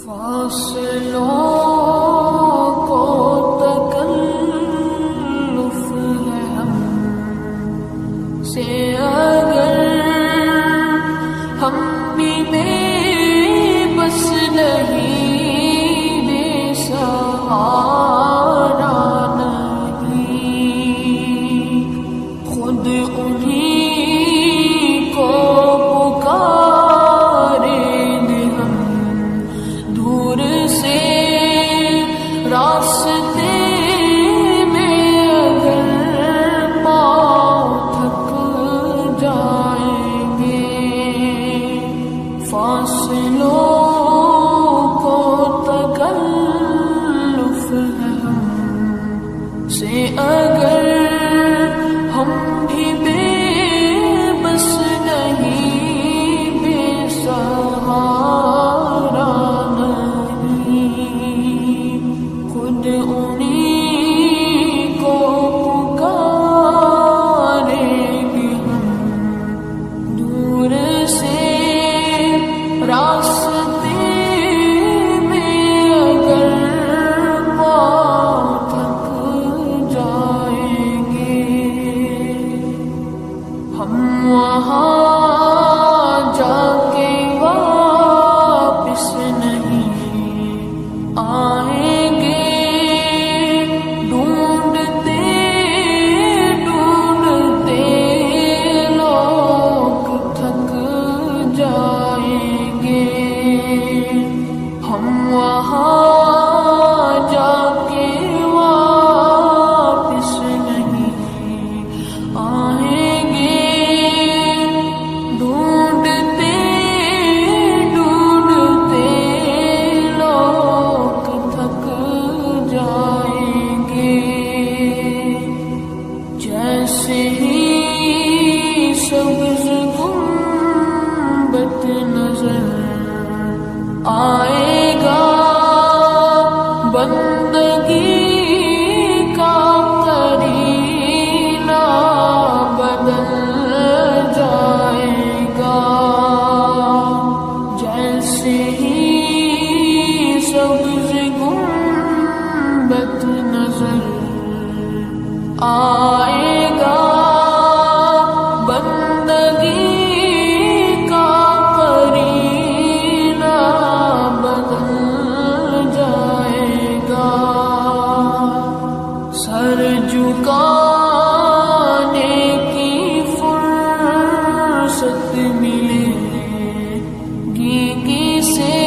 فاصلوں کو تکلف ہے ہم سے اگر ہم بھی بے بس نہیں، بے سہارا نہیں، خود انہیں کو پکاریں گے ہم دور سے راستے میں اگر پاؤں تھک جائیں گے، فاصلوں کو تکلف ہے ہم سے اگر ہم بھی بے بس نہیں، بے سہارا نہیں، خود انہیں کو پکاریں گے ہم دور سے راستے میں اگر پاؤں تھک جائیں گے، ہم وہاں جا کے واپس نہیں آئیں گے، ڈھونڈتے ڈھونڈتے لوگ تھک جائیں گے، ہم وہاں جا کے واپس نہیں آئیں گے، ڈھونڈتے ڈھونڈتے لوگ تھک جائیں گے، جیسے ہی سبز گنبد نظر آئے گا، بندگی کا کرینہ بدل جائے گا، جیسے ہی سبز گنبد نظر آئے گا، بندگی کا کرینہ بدل جائے گا، سر جھکانے کی فرصت ملے گی کسے،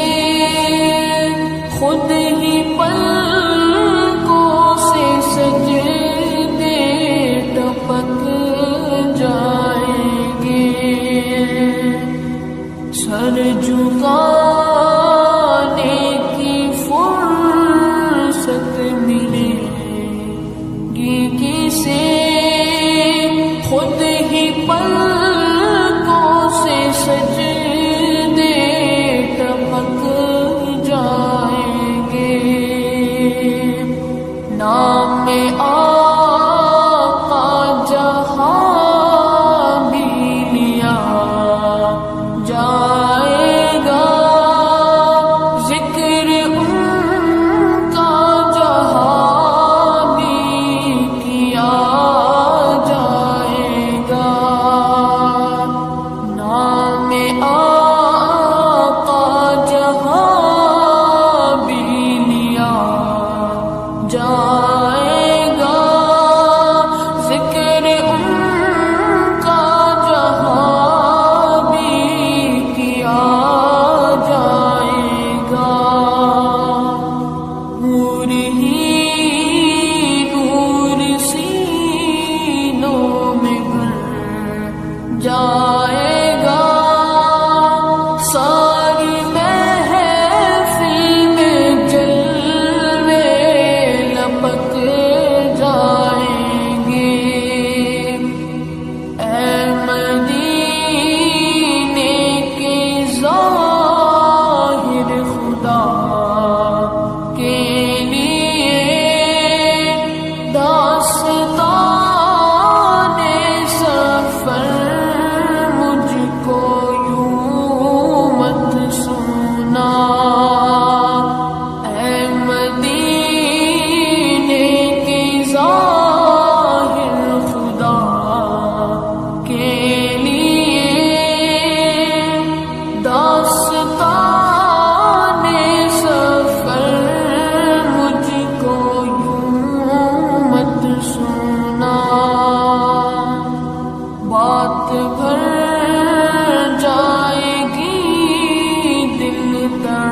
خود ہی پلکوں سے سجدے ٹپک جائیں گے، سر جھکانے کی فرصت ملے گی کسے، خود ہی پلکوں سے سجدے ٹپک جائیں گے، نام آقا جہاں بھی لیا جائے گا،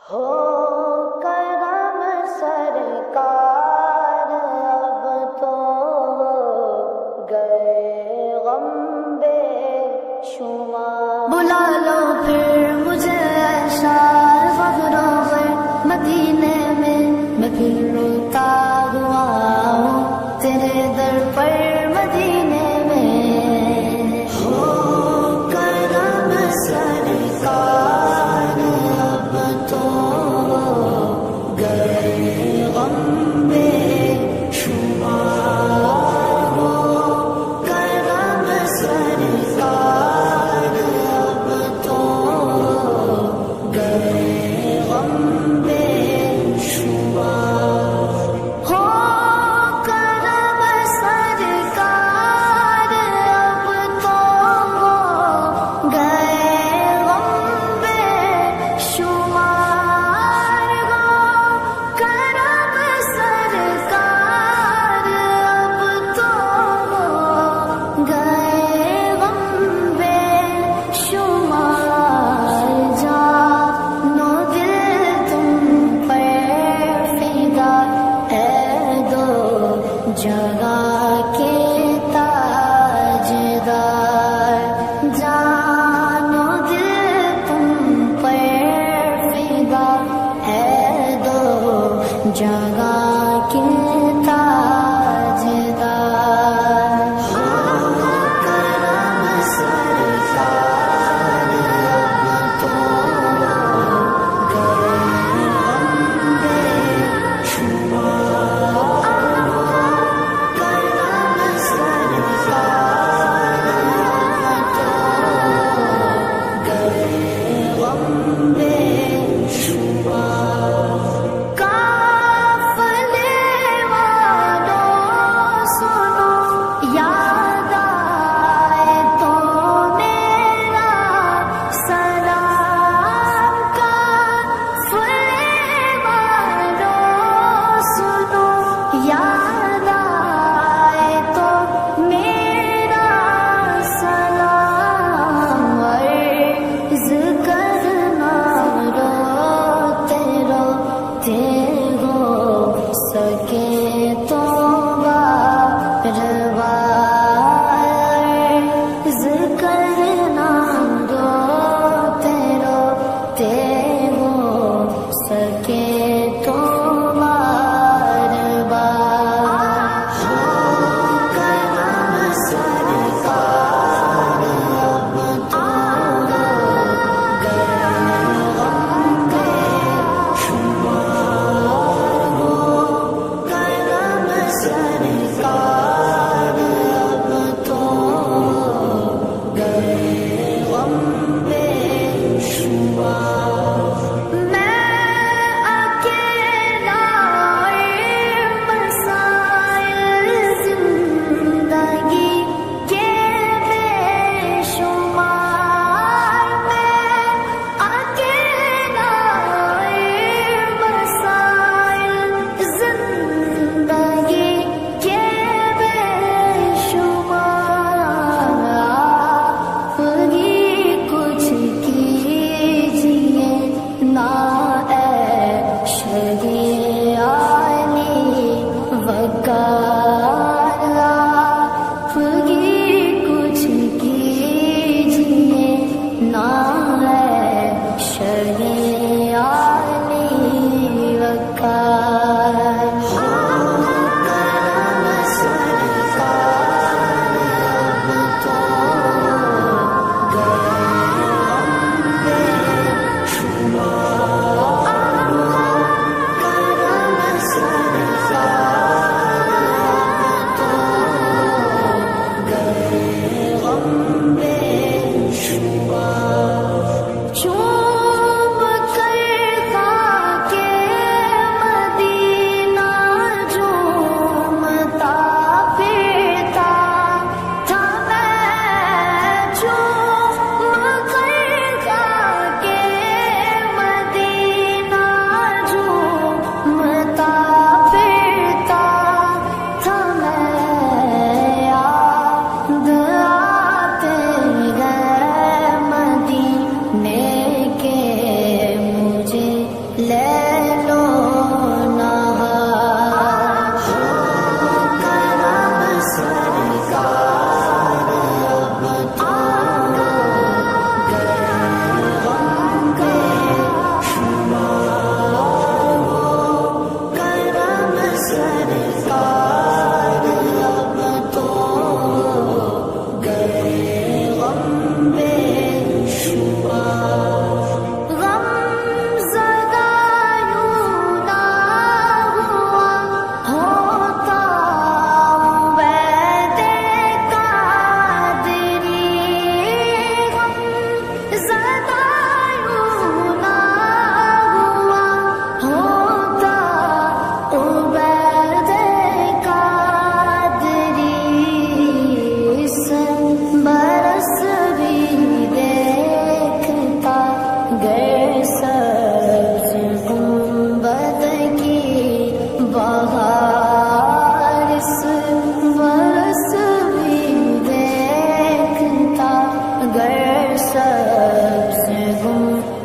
ہو کرم سرکار اب تو گئے غم بے شمار بلا لو پھر مجھے ایسا فخر و غیر مدینے میں میں پھر روتا ہوا ہوں تیرے در پر مدینے میں ہو کرم سرکار اب تو گئے غم بے شمار ہو کرم سرکار اب تو گئے غم بے شمار ہو کرم سرکار اب تو گئے غم بے شمار ہو کرم سرکار اب تو گئے غم بے شمار جانو دل تم پر فدا ہے دو جگہ کے تاجدار جانو دل تم پر فدا ہے دو جگہ کے تاجدار کرم سرکار اب تو گئے غم بے شمار کرم سرکار اب تو گئے غم بے شمار قافلے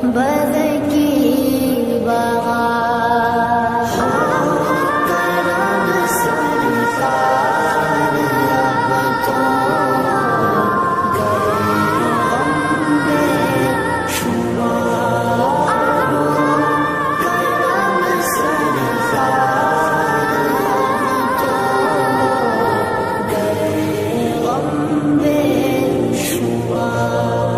بد کی بہار کرم سرکار اب تو گئے غم بے شمار کرم سرکار اب تو گئے غم بے شمار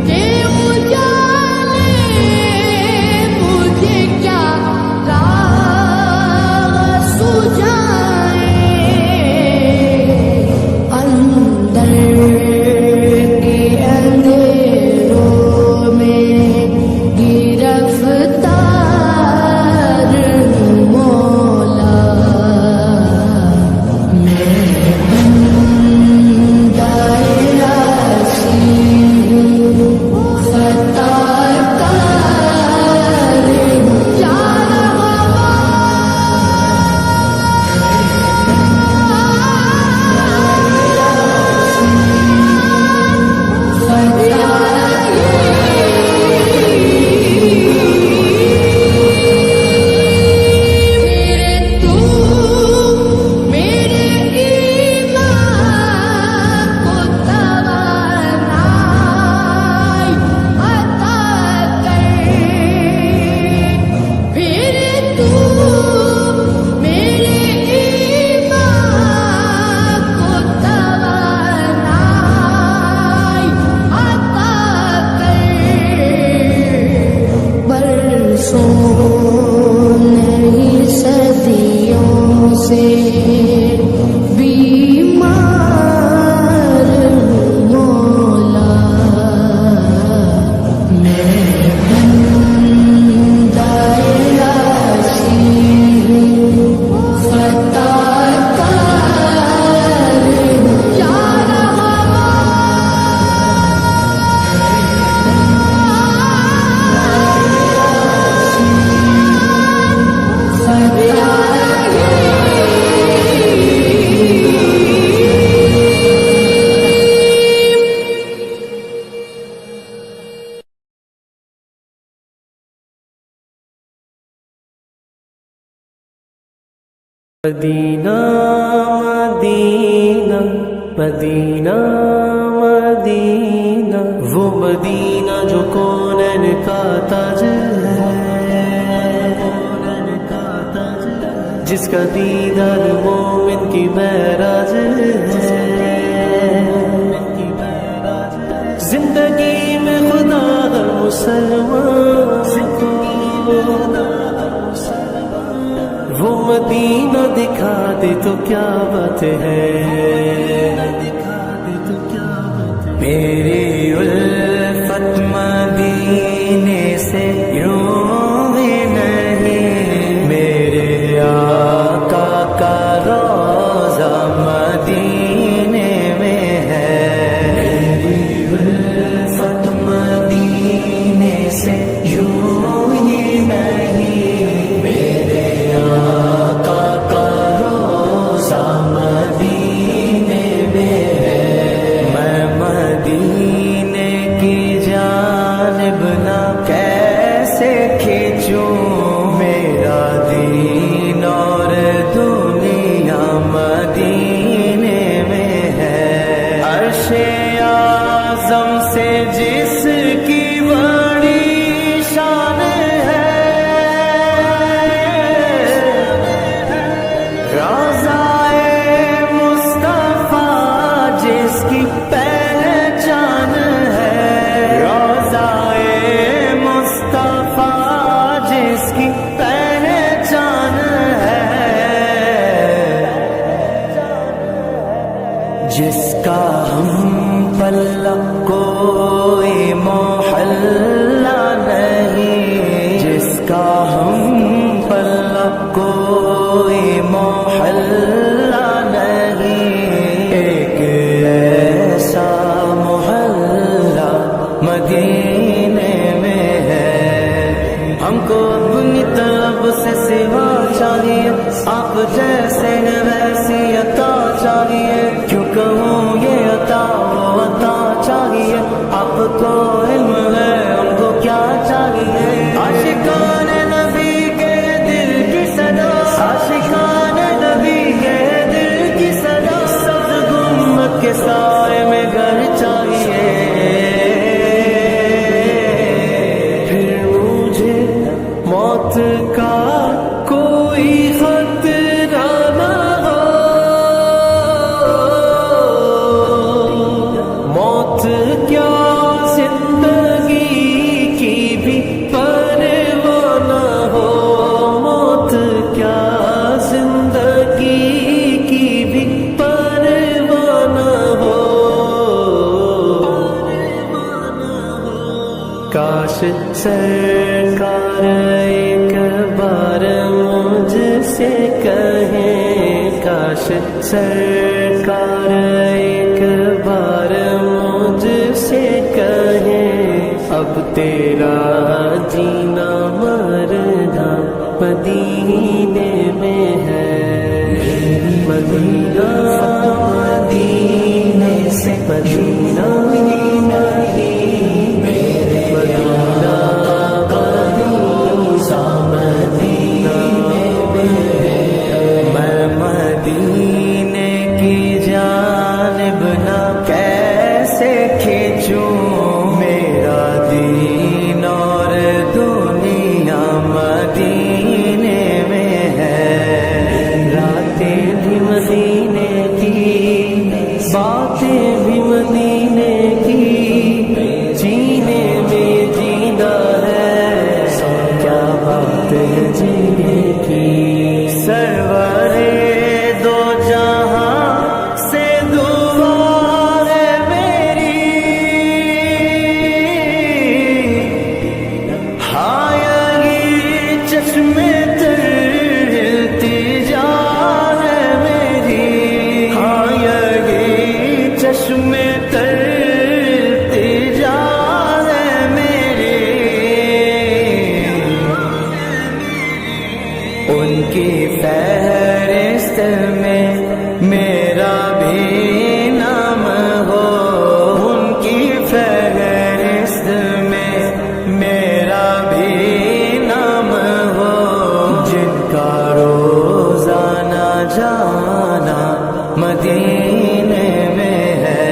کہ اجالے مجھے کیا راہ سجھائے اندر کے اندھیروں میں گرفتار مولا میں بندہ یاسی خطا کار جا میرے ایمان کو توانائی عطا کر پھر تو میرے ایمان کو توانائی عطا کر برسوں نہیں صدیوں سے بیمار مولا میں بندہ یاسی خطا کار جا مدینہ مدینہ مدینہ مدینہ وہ مدینہ جو کونین کا تاج ہے جس کا دیدار مومن کی معراج ہے زندگی میں خدا ہر مسلمان کو وہ مدینہ دکھا دے تو کیا بات ہے میری الفت مدینے سے یوں ہی نہیں میرے آقا کا روضہ مدینے میں ہے میری الفت مدینے سے یوں ہی نہیں میرے آقا کا روضہ مدینے میں ہے میں مدینے کی جانب نہ کیسے کھینچوں میرا دین اور دنیا مدینے میں ہے عرش اعظم سے جس کی بڑی شان ہے روضہ مصطفیٰ جس کی پہچان ہے روضہ مصطفیٰ جس کی پہچان ہے جس کا ہم پلہ کوئی محلہ نہیں جس کا ہم پلہ کوئی محلہ نہیں ایک ایسا محلہ مدینے میں ہے ہم کو اپنی طرف سے سوا چاہیے آپ جیسے ہیں ویسی عطا چاہیے کیوں کہوں یہ عطا وہ عطا چاہیے آپ کو علم ہے ہم کو کیا چاہیے عاشقان نبی کے دل کی صدا عاشقان نبی کے دل کی صدا سبز گنبد کے سائے میں گھر چاہیے پھر مجھے موت کا کوئی خطرہ نہ ہو موت کیا زندگی کی بھی پرواہ نہ ہو، موت کیا زندگی کی بھی پرواہ نہ ہو۔ کاش سرکار ایک بار مجھ سے کہیں، کاش سرکار ایک بار مجھ سے کہیں، اب تیرا جینا مرنا مدینے میں ہے، مدینہ مدینے سے مدینہ مدینے کی جانب نہ کیسے کھینچوں، میرا دین اور دنیا مدینے میں ہے، راتیں بھی مدینے کی، باتیں بھی مدینے کی، جینے میں جینا ہے، کیا بات ہے جینے کی۔ سرور دو جہاں سے دعا ہے میری، ہائے چشم تر التجا ہے میری، ہائے چشم تر التجا ہے میری، ان کی فہرست میں میرا بھی نام ہو، ان کی فہرست میں میرا بھی نام ہو، جن کا روزانہ جانا مدینے میں ہے،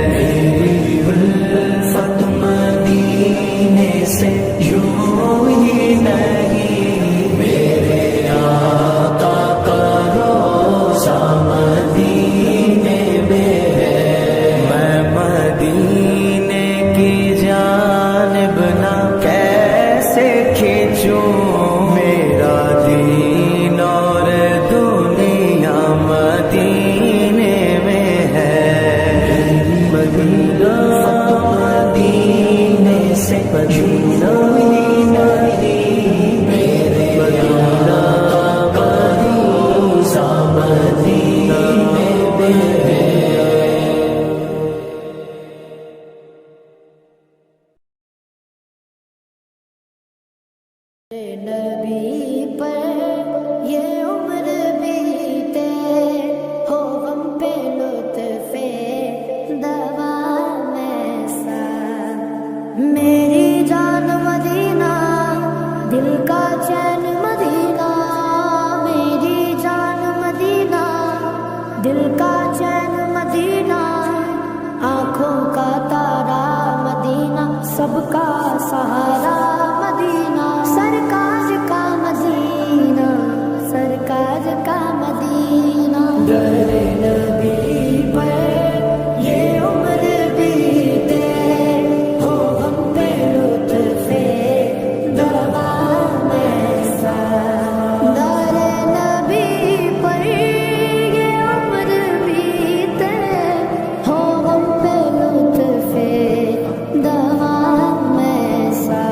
میری الفت مدینے سے یوں ہی نہیں، میرے آقا کا روزہ مدینے میں ہے، میں مدینے کی جانب نہ کیسے کھینچوں، میرا دین اور دنیا مدینے میں ہے، مدینہ مدینے سے مدینہ میرے مدینہ کا روزہ مدینے میں ہے۔ نبی پر یہ عمر بیتے، ہو غم پہ لطف دوام ایسا، میری جان مدینہ دل کا چین مدینہ، میری جان مدینہ دل کا چین مدینہ، آنکھوں کا تارا مدینہ، سب کا سہارا مدینہ، سرکار کا مدینہ، سرکار کا مدینہ، در نبی پر یہ عمر بیتے، ہو غم پہ لطف دوام ایسا، در نبی پر یہ عمر بیتے، ہو غم پہ لطف دوام ایسا،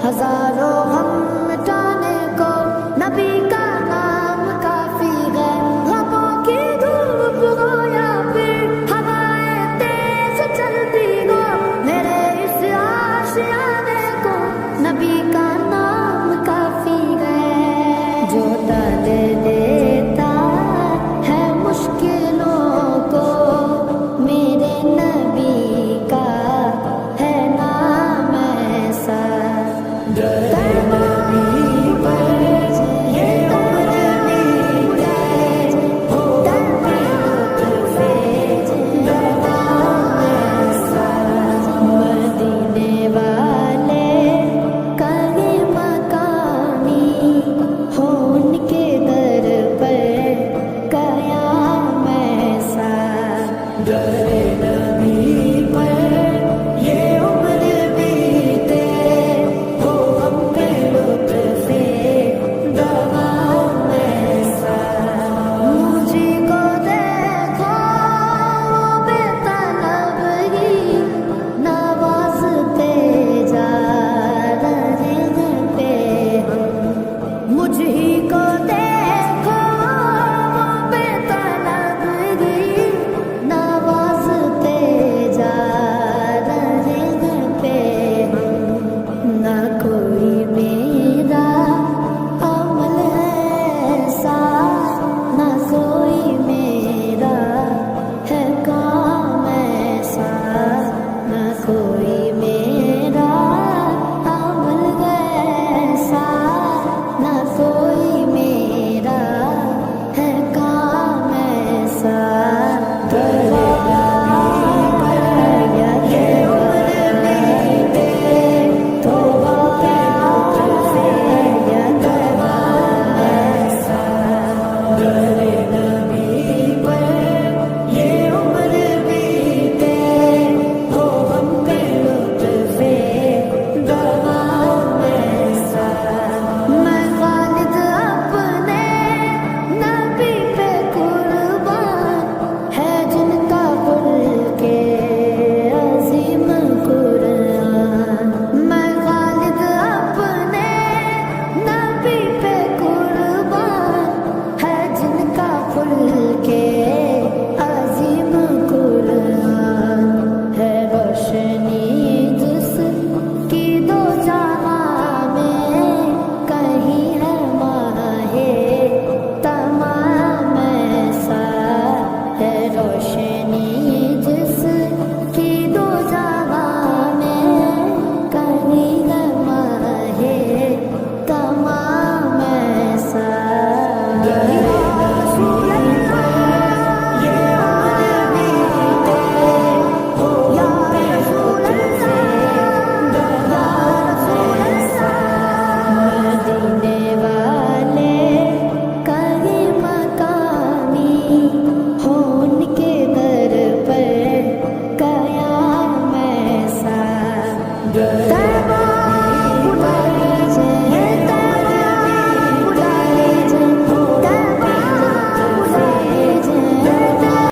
ہزاروں غم مٹانے کو نبی کا نام کافی ہے. غموں کی دھوپ ہو یا پھر ہوائیں تیز چلتی ہو، میرے اس آشیانے کو نبی کا نام کافی ہے. جو ٹال دیتا ہے مشکلوں کو، میرے نبی کا ہے نام ایسا.